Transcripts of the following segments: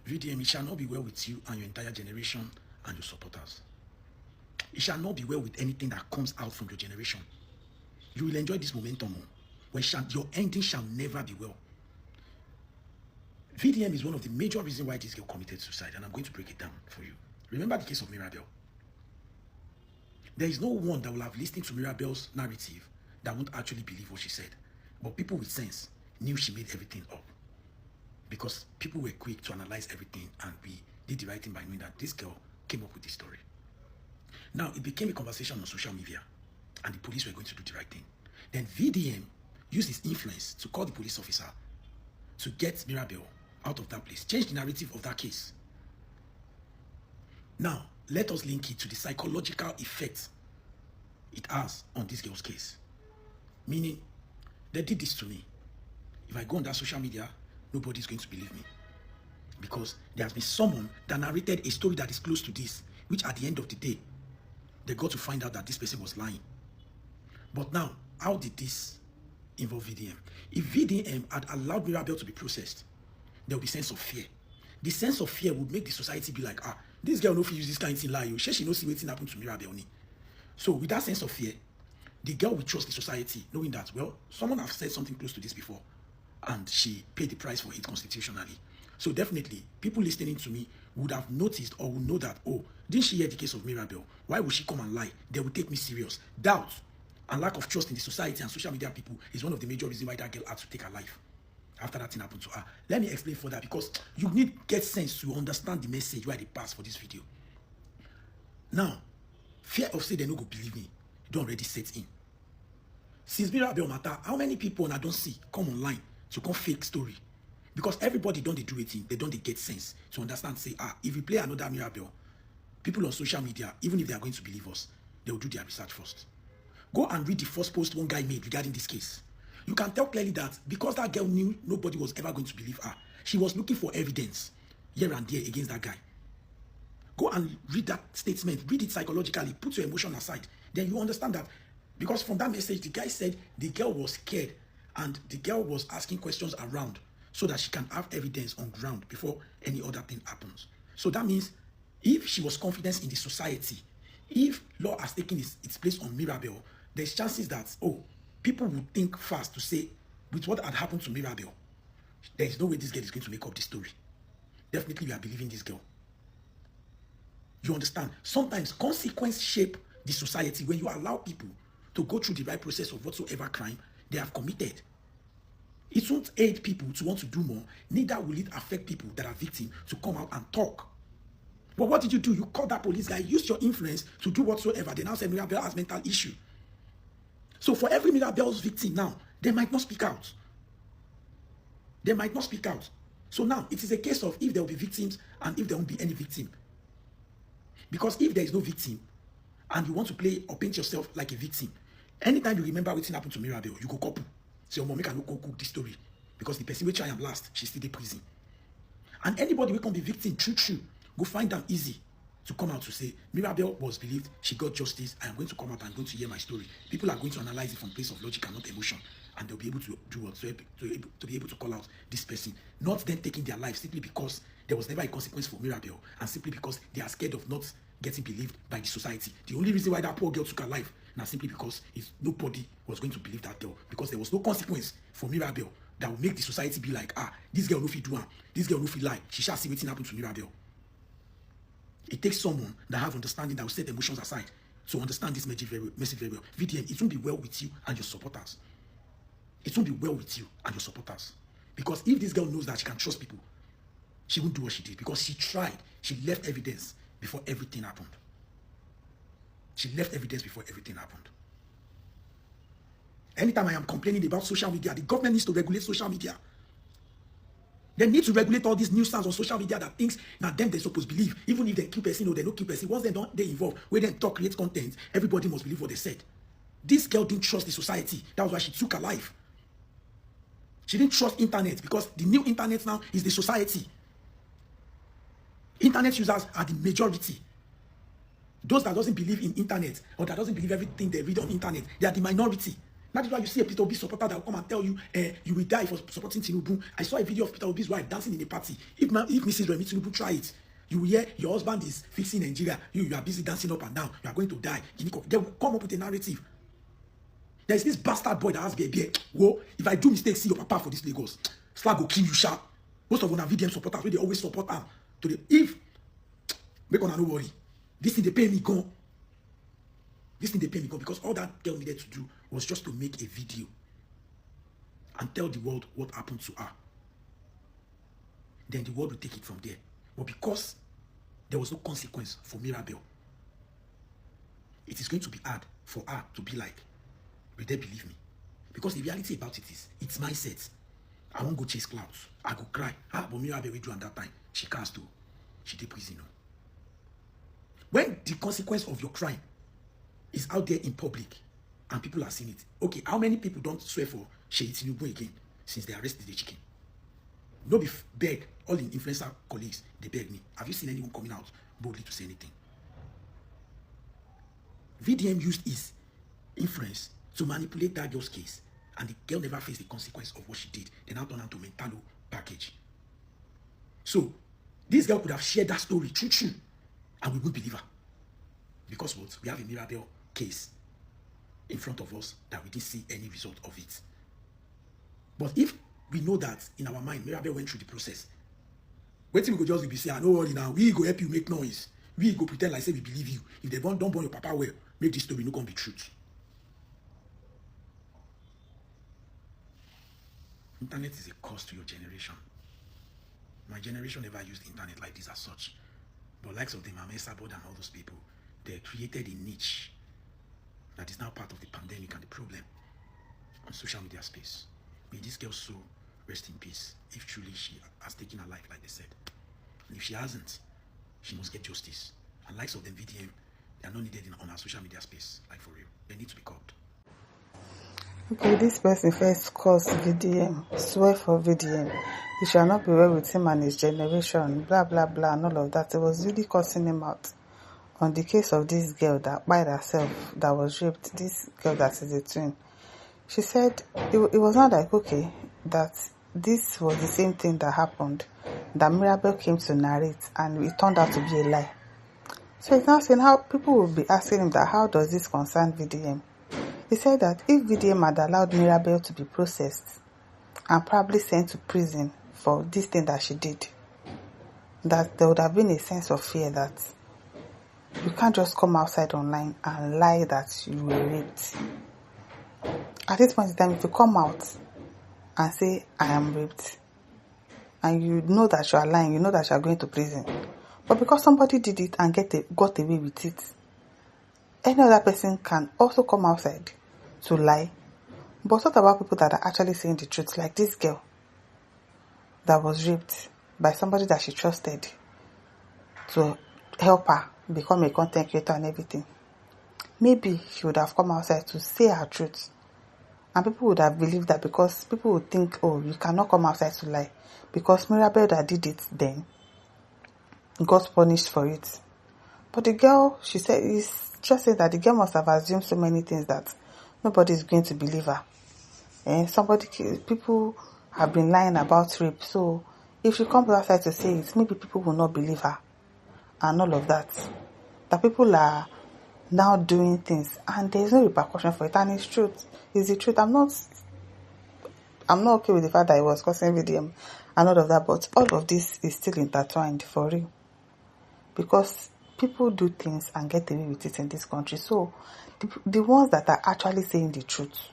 VDM, it shall not be well with you and your entire generation and your supporters. It shall not be well with anything that comes out from your generation. You will enjoy this momentum. Your ending shall never be well. VDM is one of the major reasons why this girl committed suicide, and I'm going to break it down for you. Remember the case of Mirabel. There is no one that will have listened to Mirabel's narrative that won't actually believe what she said. But people with sense knew she made everything up. Because people were quick to analyze everything, and we did the right thing by knowing that this girl came up with this story. Now, it became a conversation on social media, and the police were going to do the right thing. Then VDM used his influence to call the police officer to get Mirabel out of that place, change the narrative of that case. Now, let us link it to the psychological effect it has on this girl's case. Meaning, they did this to me. If I go on that social media, nobody's going to believe me. Because there has been someone that narrated a story that is close to this, which at the end of the day, they got to find out that this person was lying. But now, how did this involve VDM? If VDM had allowed Mirabel to be processed, there would be sense of fear. The sense of fear would make the society be like, this girl no fit use this kind of thing lie. She knows what's happened to Mirabel. So with that sense of fear, the girl will trust the society, knowing that, well, someone has said something close to this before, and she paid the price for it constitutionally. So definitely, people listening to me would have noticed or would know that, oh, didn't she hear the case of Mirabel? Why would she come and lie? They will take me serious. Doubt and lack of trust in the society and social media people is one of the major reasons why that girl had to take her life after that thing happened to her. Let me explain further, because you need to get sense to understand the message why they pass for this video. Now, fear of say they no go believe me don't already set in. Since Mirabel matter, how many people I don't see come online to come fake story? Because everybody don't they do it, they don't they get sense to understand, say, if we play another Mirabel, people on social media, even if they are going to believe us, they will do their research first. Go and read the first post one guy made regarding this case. You can tell clearly that because that girl knew nobody was ever going to believe her, she was looking for evidence here and there against that guy. Go and read that statement, read it psychologically, put your emotion aside. Then you understand that, because from that message, the guy said the girl was scared and the girl was asking questions around so that she can have evidence on ground before any other thing happens. So that means if she was confident in the society, if law has taken its place on Mirabel, there's chances that, people would think fast to say, with what had happened to Mirabel, there is no way this girl is going to make up this story. Definitely we are believing this girl. You understand? Sometimes consequences shape the society when you allow people to go through the right process of whatsoever crime they have committed. It won't aid people to want to do more, neither will it affect people that are victims to come out and talk. But what did you do? You called that police guy, used your influence to do whatsoever. They now say Mirabel has mental issue. So for every Mirabel's victim now, they might not speak out. They might not speak out. So now it is a case of if there will be victims and if there won't be any victim. Because if there is no victim and you want to play or paint yourself like a victim, anytime you remember what happened to Mirabel, you go couple. Say, make I no go cook this story. Because the person will try and last, she's still in prison. And anybody will can be victim, true, go find them easy to come out to say, Mirabel was believed, she got justice, I am going to come out and going to hear my story. People are going to analyze it from place of logic and not emotion. And they'll be able to do what? To be able to call out this person. Not then taking their life simply because there was never a consequence for Mirabel, and simply because they are scared of not getting believed by the society. The only reason why that poor girl took her life, now simply because nobody was going to believe that girl, because there was no consequence for Mirabel that would make the society be like, this girl no fit do, this girl no fit lie, she shall see what happened to Mirabel. It takes someone that have understanding that will set emotions aside to understand this message very well. VDM, it won't be well with you and your supporters. It won't be well with you and your supporters. Because if this girl knows that she can trust people, she won't do what she did, because she tried. She left evidence before everything happened. She left evidence before everything happened. Anytime I am complaining about social media, the government needs to regulate social media. They need to regulate all these news sounds on social media that thinks now them they're supposed to believe, even if they keep person or they don't keep person. Once they involve, where they talk, create content, everybody must believe what they said. This girl didn't trust the society. That was why she took her life. She didn't trust internet, because the new internet now is the society. Internet users are the majority. Those that doesn't believe in internet or that doesn't believe everything they read on internet, they are the minority. That is why you see a Peter Obi supporter that will come and tell you, you will die for supporting Tinubu. I saw a video of Peter Obi's wife dancing in a party. If Mrs. Remi Tinubu try it, you will hear your husband is fixing Nigeria. You are busy dancing up and down. You are going to die. They will come up with a narrative. There is this bastard boy that has baby. Whoa, if I do mistake, see your papa for this Lagos. Slag will kill you sharp. Most of them are VDM supporters, where they always support them. If, make on no worry. This thing they pay me gone. This thing they pay me gone because all that girl needed to do was just to make a video and tell the world what happened to her. Then the world will take it from there. But because there was no consequence for Mirabel, it is going to be hard for her to be like, will they believe me? Because the reality about it is, it's mindset. I won't go chase clouds. I go cry. But Mirabel will do at that time. She can't do. She did prison. When the consequence of your crime is out there in public and people are seeing it, okay, how many people don't swear for Seyi Tinubu again since they arrested the chicken? Nobody beg. All the influencer colleagues, they beg me. Have you seen anyone coming out boldly to say anything? VDM used his influence to manipulate that girl's case, and the girl never faced the consequence of what she did. They now turned her to Mentalo package. So, this girl could have shared that story, true, and we would believe her. Because what? We have a Mirabel case in front of us that we didn't see any result of it. But if we know that in our mind, Mirabel went through the process, wait till we go just be saying, no worry now, we go help you make noise. We go pretend like say we believe you. If they don't burn your papa well, make this story no gonna be truth. Internet is a cost to your generation. My generation never used the internet like this as such. But likes of the Mame Sabod and all those people, they created a niche that is now part of the pandemic and the problem on social media space. May this girl so rest in peace if truly she has taken her life like they said. And if she hasn't, she must get justice. And likes of them VDM, they are not needed on our social media space, like for real. They need to be caught. Okay, this person first calls VDM, swear for VDM. You shall not be well with him and his generation, blah, blah, blah, and all of that. It was really cursing him out on the case of this girl that by herself, that was raped, this girl that is a twin. She said it was not like, okay, that this was the same thing that happened, that Mirabel came to narrate, and it turned out to be a lie. So he's now saying how people will be asking him that, how does this concern VDM? He said that if VDM had allowed Mirabel to be processed and probably sent to prison for this thing that she did, that there would have been a sense of fear that you can't just come outside online and lie that you were raped. At this point in time, if you come out and say, I am raped, and you know that you are lying, you know that you are going to prison, but because somebody did it and got away with it, any other person can also come outside to lie. But what about people that are actually saying the truth, like this girl that was raped by somebody that she trusted to help her become a content creator and everything? Maybe she would have come outside to say her truth, and people would have believed that, because people would think, oh, you cannot come outside to lie, because Mirabel that did it then got punished for it. But the girl, she said, is just saying that the girl must have assumed so many things that nobody is going to believe her. And people have been lying about rape, so if she comes outside to say it, maybe people will not believe her, and all of that. That people are now doing things and there is no repercussion for it, and it's truth. It's the truth. I'm not okay with the fact that it was causing VDM and all of that, but all of this is still intertwined for real, because people do things and get away with it in this country. So the ones that are actually saying the truth,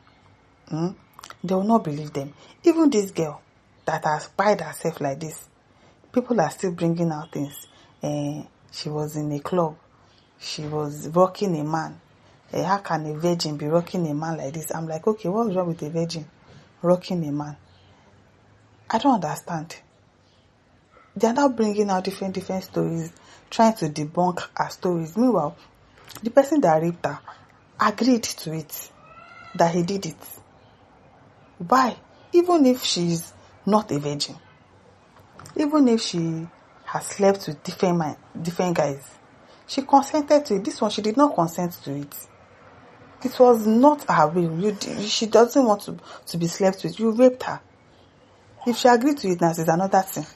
they will not believe them. Even this girl that has spied herself like this, people are still bringing out things. She was in a club, she was rocking a man. How can a virgin be rocking a man like this? I'm like, okay, what's wrong with a virgin rocking a man? I don't understand. They are now bringing out different stories, trying to debunk her stories. Meanwhile, the person that raped her agreed to it, that he did it. Why? Even if she's not a virgin, even if she has slept with different guys, she consented to it. This one, she did not consent to it. It was not her will. She doesn't want to be slept with. You raped her. If she agreed to it now, it's another thing.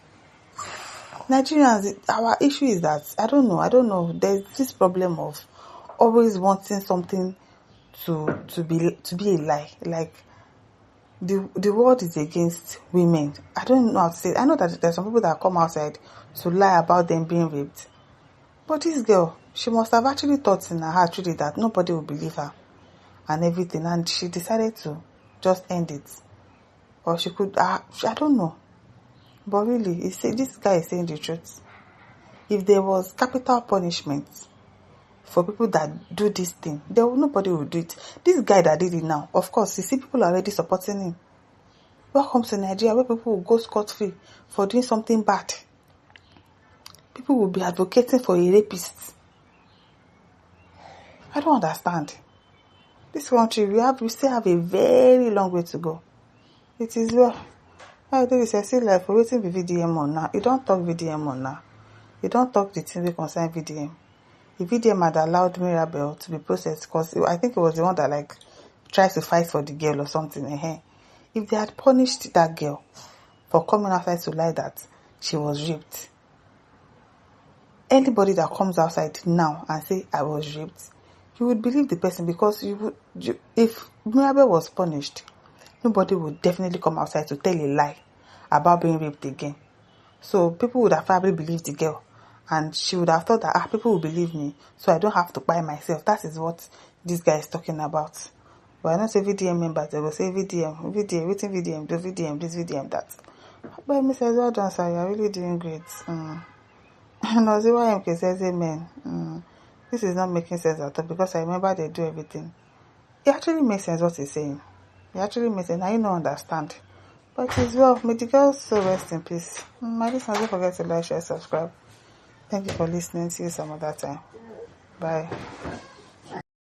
Nigerians, our issue is that, I don't know. There's this problem of always wanting something to be a lie. Like, the world is against women. I don't know how to say it. I know that there's some people that come outside to lie about them being raped. But this girl, she must have actually thought in her heart really that nobody will believe her and everything, and she decided to just end it. Or she could, I don't know. But really, this guy is saying the truth. If there was capital punishment for people that do this thing, nobody will do it. This guy that did it now, of course, you see people are already supporting him. Welcome to Nigeria, where people will go scot-free for doing something bad. People will be advocating for a rapist. I don't understand. This country, we still have a very long way to go. It is well. I do this. I see like for waiting the VDM on now. You don't talk VDM on now. You don't talk the thing that concern VDM. If VDM had allowed Mirabel to be processed, because I think it was the one that like tries to fight for the girl or something. If they had punished that girl for coming outside to lie that she was raped, anybody that comes outside now and say I was raped, you would believe the person, because if Mirabel was punished, nobody would definitely come outside to tell a lie about being raped again. So people would have probably believed the girl, and she would have thought that people will believe me, so I don't have to buy myself. That is what this guy is talking about. But I don't say VDM members, they will say VDM, waiting VDM, do VDM, this VDM, that. But Mrs. Well done, sir, you're really doing great. No, ZYMK says amen. This is not making sense at all, because I remember they do everything. It actually makes sense what he's saying. It actually makes sense. Now you don't understand. But it is well. May the girls so rest in peace. My listeners, don't forget to like, share, subscribe. Thank you for listening. See you some other time. Bye.